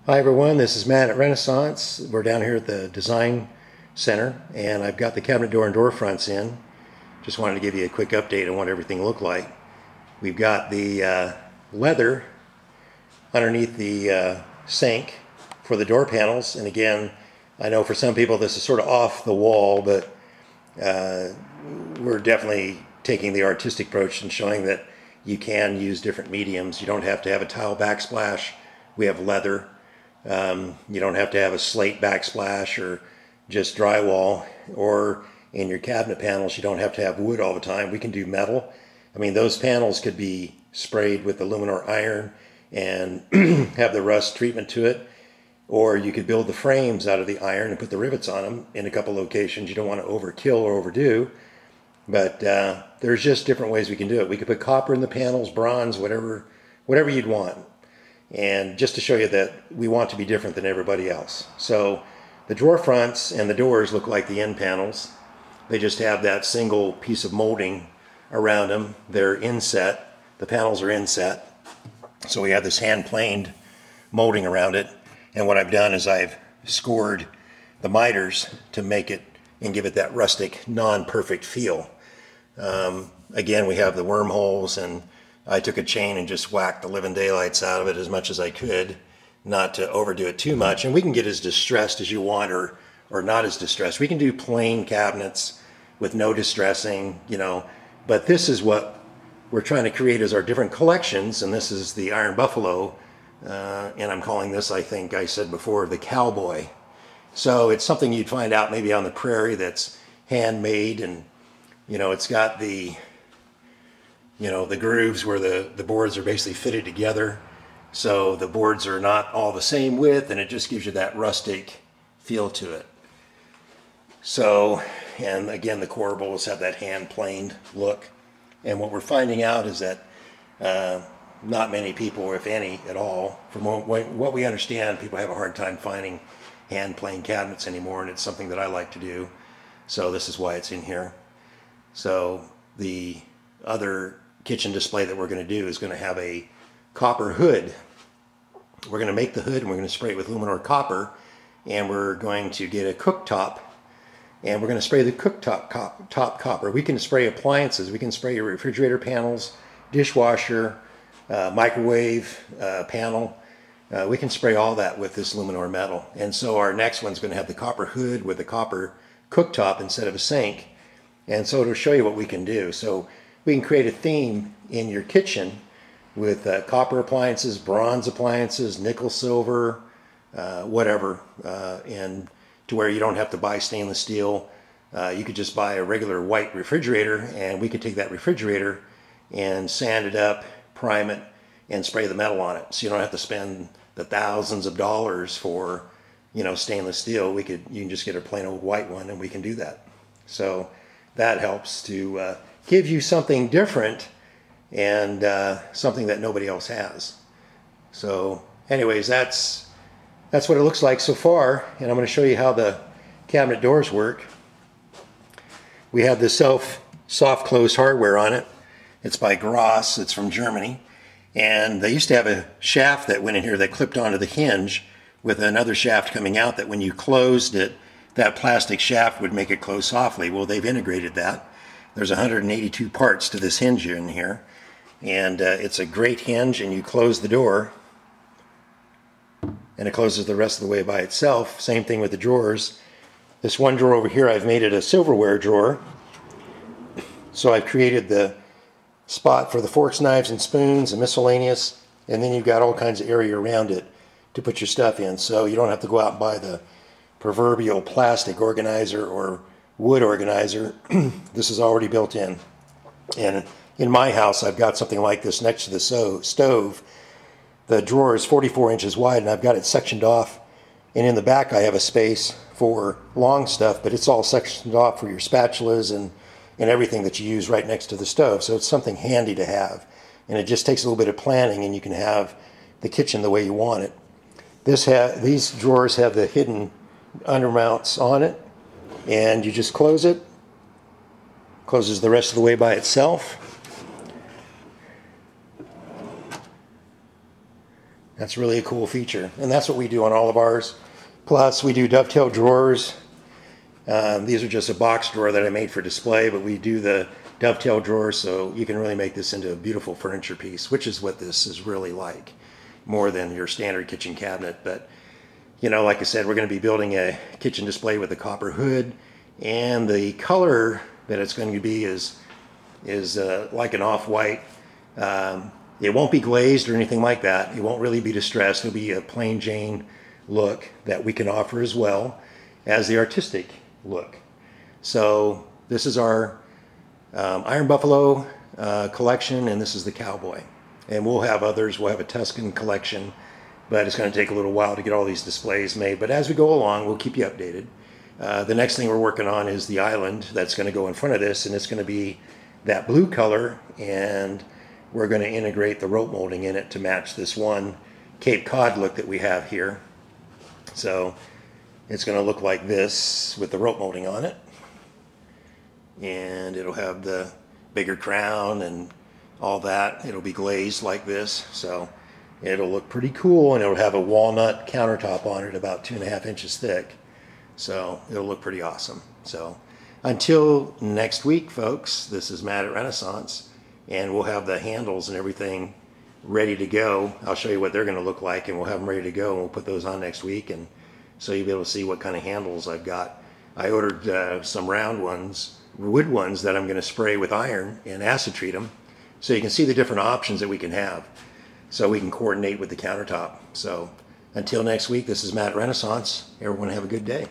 Hi everyone, this is Matt at Renaissance. We're down here at the Design Center and I've got the cabinet door and door fronts in. Just wanted to give you a quick update on what everything looked like. We've got the leather underneath the sink for the door panels, and again, I know for some people this is sort of off the wall, but we're definitely taking the artistic approach and showing that you can use different mediums. You don't have to have a tile backsplash. We have leather. You don't have to have a slate backsplash or just drywall, or in your cabinet panels you don't have to have wood all the time. We can do metal. I mean, those panels could be sprayed with aluminum iron and have the rust treatment to it, or you could build the frames out of the iron and put the rivets on them in a couple locations. You don't want to overkill or overdo, but there's just different ways we can do it. We could put copper in the panels, bronze, whatever you'd want. And just to show you that we want to be different than everybody else. So the drawer fronts and the doors look like the end panels. They just have that single piece of molding around them. They're inset. The panels are inset. So we have this hand planed molding around it. And what I've done is I've scored the miters to make it and give it that rustic, non-perfect feel. Again, we have the wormholes, and I took a chain and just whacked the living daylights out of it as much as I could, not to overdo it too much. And we can get as distressed as you want, or not as distressed. We can do plain cabinets with no distressing, you know, but this is what we're trying to create as our different collections. And this is the Iron Buffalo, and I'm calling this, I think I said before, the Cowboy. So it's something you'd find out maybe on the prairie that's handmade, and you know, it's got the the grooves where the boards are basically fitted together, so the boards are not all the same width, and it just gives you that rustic feel to it. So, and again, the corbels have that hand planed look, and what we're finding out is that not many people, if any at all, from what we understand, people have a hard time finding hand planed cabinets anymore, and it's something that I like to do, so this is why it's in here. So the other kitchen display that we're going to do is going to have a copper hood. We're going to make the hood and we're going to spray it with luminor copper, and we're going to get a cooktop and we're going to spray the cooktop top copper. We can spray appliances. We can spray your refrigerator panels, dishwasher, microwave panel. We can spray all that with this luminor metal. And so our next one's going to have the copper hood with the copper cooktop instead of a sink. And so it'll show you what we can do. So we can create a theme in your kitchen with copper appliances, bronze appliances, nickel, silver, whatever, and to where you don't have to buy stainless steel. You could just buy a regular white refrigerator, and we could take that refrigerator and sand it up, prime it, and spray the metal on it. So you don't have to spend the thousands of dollars for, stainless steel. You can just get a plain old white one, and we can do that. So that helps to give you something different and something that nobody else has. So anyways, that's what it looks like so far, and I'm going to show you how the cabinet doors work. We have the soft close hardware on it. It's by Gross. It's from Germany, and they used to have a shaft that went in here that clipped onto the hinge with another shaft coming out, that when you closed it, that plastic shaft would make it close softly. Well, they've integrated that. There's 182 parts to this hinge in here, and it's a great hinge, and you close the door and it closes the rest of the way by itself. Same thing with the drawers. This one drawer over here, I've made it a silverware drawer. So I've created the spot for the forks, knives, and spoons and miscellaneous, and then you've got all kinds of area around it to put your stuff in, so you don't have to go out and buy the proverbial plastic organizer or wood organizer. This is already built in. And in my house, I've got something like this next to the stove. The drawer is 44 inches wide, and I've got it sectioned off, and in the back I have a space for long stuff, but it's all sectioned off for your spatulas and everything that you use right next to the stove. So it's something handy to have, and it just takes a little bit of planning, and you can have the kitchen the way you want it. These drawers have the hidden undermounts on it, and you just close it. Closes the rest of the way by itself. That's really a cool feature, and that's what we do on all of ours. Plus, we do dovetail drawers. These are just a box drawer that I made for display, but we do the dovetail drawer, so you can really make this into a beautiful furniture piece, which is what this is really like, more than your standard kitchen cabinet. But, you know, like I said, we're going to be building a kitchen display with a copper hood, and the color that it's going to be is like an off-white. It won't be glazed or anything like that. It won't really be distressed. It'll be a plain Jane look that we can offer as well as the artistic look. So this is our Iron Buffalo collection, and this is the Cowboy. And we'll have others. We'll have a Tuscan collection, but it's going to take a little while to get all these displays made. But as we go along, we'll keep you updated. The next thing we're working on is the island that's going to go in front of this, and it's going to be that blue color, and we're going to integrate the rope molding in it to match this one Cape Cod look that we have here. So it's going to look like this with the rope molding on it, and it'll have the bigger crown and all that. It'll be glazed like this, so it'll look pretty cool, and it'll have a walnut countertop on it about 2.5 inches thick. So it'll look pretty awesome. So until next week, folks, this is Matt at Renaissance, and we'll have the handles and everything ready to go. I'll show you what they're going to look like, and we'll have them ready to go, and we'll put those on next week, and so you'll be able to see what kind of handles I've got. I ordered some round ones, wood ones, that I'm going to spray with iron and acid treat them, so you can see the different options that we can have, so we can coordinate with the countertop. So until next week, this is Matt at Renaissance. Everyone have a good day.